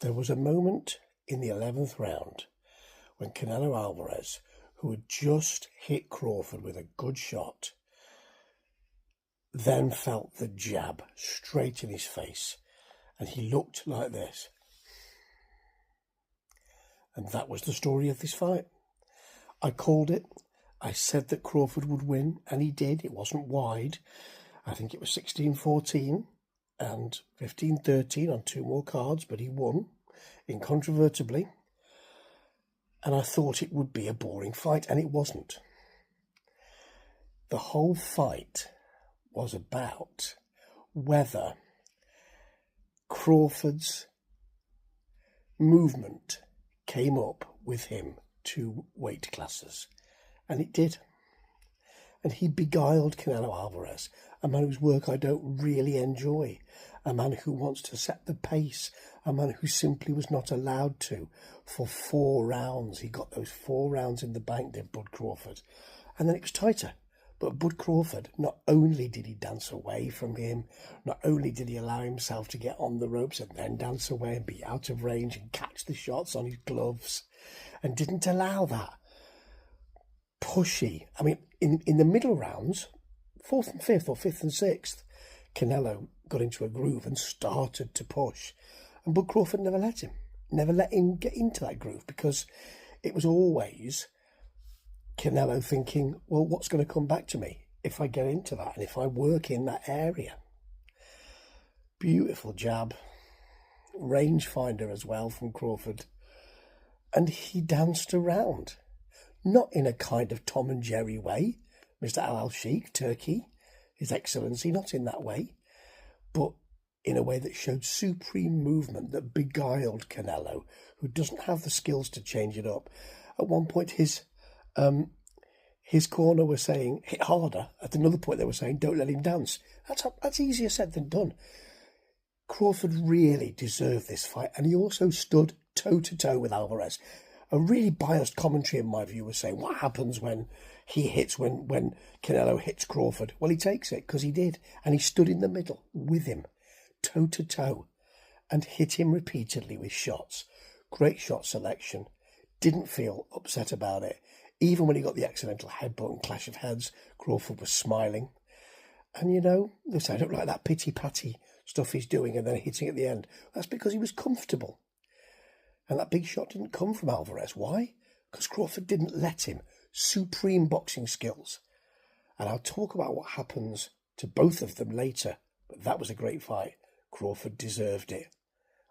There was a moment in the 11th round when Canelo Alvarez, who had just hit Crawford with a good shot, then felt the jab straight in his face, and he looked like this. And that was the story of this fight. I called it. I said that Crawford would win, and he did. It wasn't wide. I think it was 16-14 and 15-13 on two more cards, but he won incontrovertibly. And I thought it would be a boring fight, and it wasn't. The whole fight was about whether Crawford's movement came up with him two weight classes, and it did. And he beguiled Canelo Alvarez, a man whose work I don't really enjoy, a man who wants to set the pace, a man who simply was not allowed to for 4 rounds. He got those 4 rounds in the bank, did Bud Crawford, and then it was tighter. But Bud Crawford, not only did he dance away from him, not only did he allow himself to get on the ropes and then dance away and be out of range and catch the shots on his gloves, and didn't allow that pushy. I mean, in the middle rounds, 4th and 5th or 5th and 6th, Canelo got into a groove and started to push. And Bud Crawford never let him get into that groove, because it was always Canelo thinking, well, what's going to come back to me if I get into that and if I work in that area? Beautiful jab, rangefinder as well from Crawford. And he danced around, not in a kind of Tom and Jerry way, Mr. Al-Sheikh, Turkey, His Excellency, not in that way, but in a way that showed supreme movement that beguiled Canelo, who doesn't have the skills to change it up. At one point, his corner was saying, hit harder. At another point, they were saying, don't let him dance. That's easier said than done. Crawford really deserved this fight, and he also stood toe-to-toe with Alvarez. A really biased commentary, in my view, was saying, what happens when he hits, when Canelo hits Crawford? Well, he takes it, because he did, and he stood in the middle with him, toe-to-toe, and hit him repeatedly with shots. Great shot selection. Didn't feel upset about it. Even when he got the accidental headbutt and clash of heads, Crawford was smiling. And, you know, they say, I don't like that pity-patty stuff he's doing and then hitting at the end. That's because he was comfortable. And that big shot didn't come from Alvarez. Why? Because Crawford didn't let him. Supreme boxing skills. And I'll talk about what happens to both of them later. But that was a great fight. Crawford deserved it.